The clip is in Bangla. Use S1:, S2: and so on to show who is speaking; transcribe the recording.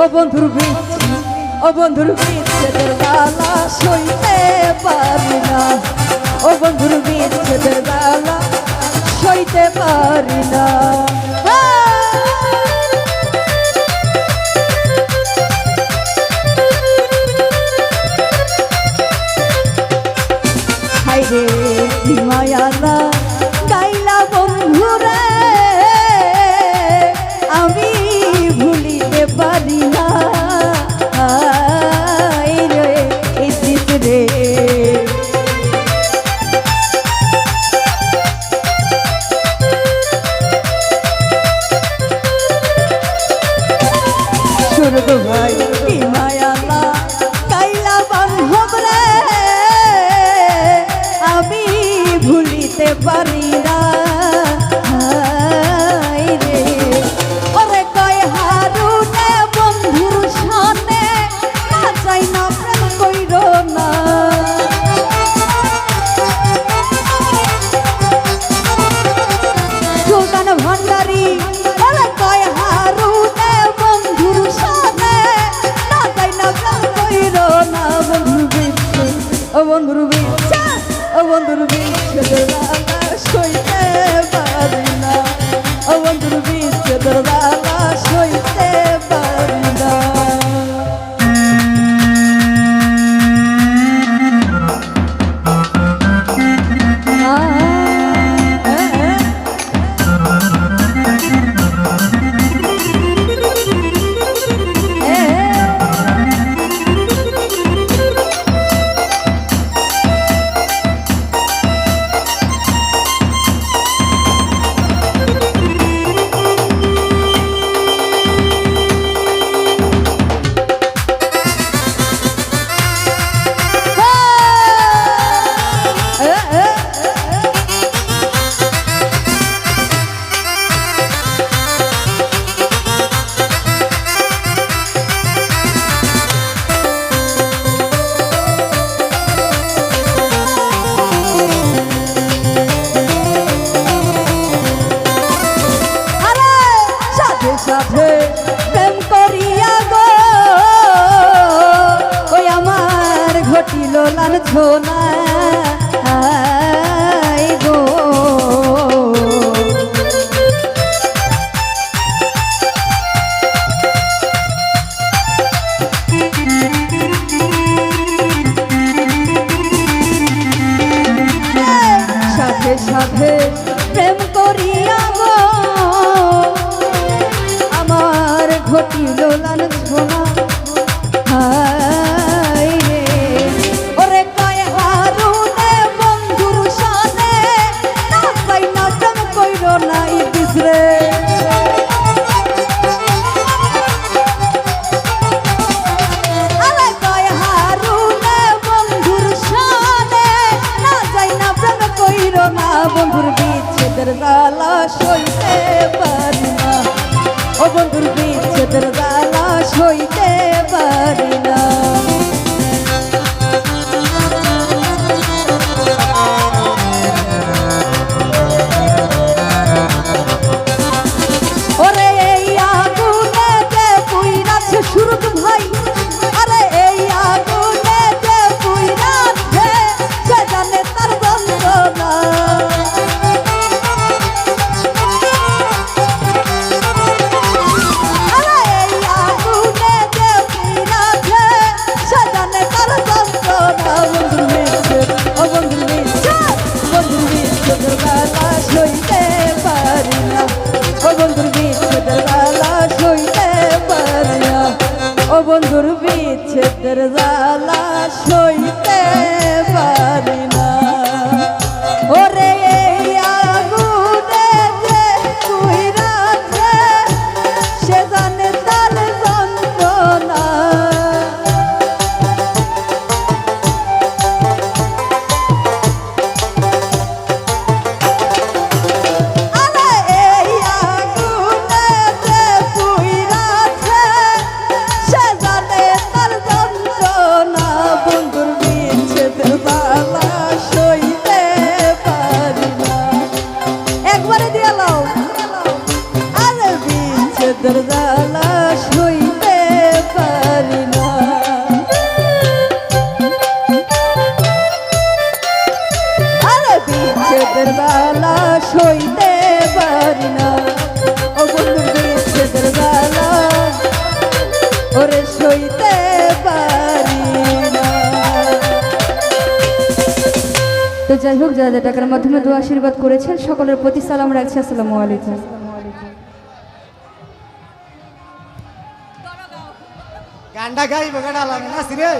S1: ও বন্ধুর বিচ্ছেদ, ও বন্ধুর বিচ্ছেদের জ্বালা সইতে পারি না, ও বন্ধুর বিচ্ছেদের জ্বালা সইতে পারি না। হায়রে কি মায়ালা গাইলা বন্ধুরে, আমি ভুলিতে পারি না রে এই রে। সুরগ ভাই কি মায়ালা গাইলা বান্ধব রে, আমি ভুলিতে পারি না রে। ওরে কয় হারুনে বন্ধুর সামনে না চাই না প্রেম কইর না, সুলতান ভান্ডারি ওরে কয় হারুনে বন্ধুর সামনে না চাই না প্রেম কইর না। বন্ধুর বিচ্ছেদ, ও বন্ধুর বিচ্ছেদ, ও বন্ধুর বিচ্ছেদের জ্বালা সইতে পারি না, ও বন্ধুর বিচ্ছেদের জ্বালা সইতে পারি না। সাথে প্রেম করিয়া গো ওই আমার ঘটিল লাঞ্ছনা গো। সাথে সাথে প্রেম করিয়া গো আমার ঘটিল লাঞ্ছনা রে। ওরে কয় হারুনে বন্ধুর সামনে না চাই না প্রেম কইর না ইদিস রে। আরে কয় হারুনে বন্ধুর সামনে না চাই না প্রেম কইর না, বন্ধুর বিচ্ছেদের জ্বালা সইতে পারি না, ও বন্ধুর বিচ্ছেদের জ্বালা সইতে পারি না। ওরে এই আগুনে যে পুইরাছে সুরত ভাই, আরে এই আগুনে যে পুইরাছে সে জানে তার যন্ত্রণা। বন্ধুর বিচ্ছেদের জ্বালা সইতে পারি না, ওরে এই আগুনে যে পুইরাছে সে জানে তার যন্ত্রণা। বিচ্ছেদের বেলা সইতে পারি না ও বন্ধু বিচ্ছেদের বেলা ওরে সইতে পারি না। তো যাই হোক, যারা টাকার মাধ্যমে দোয়া আশীর্বাদ করেছেন সকলের প্রতি সালাম রাখছি। আসসালামু আলাইকুম।
S2: গান্ডা গাইব গাড়া লাগে না সিরে।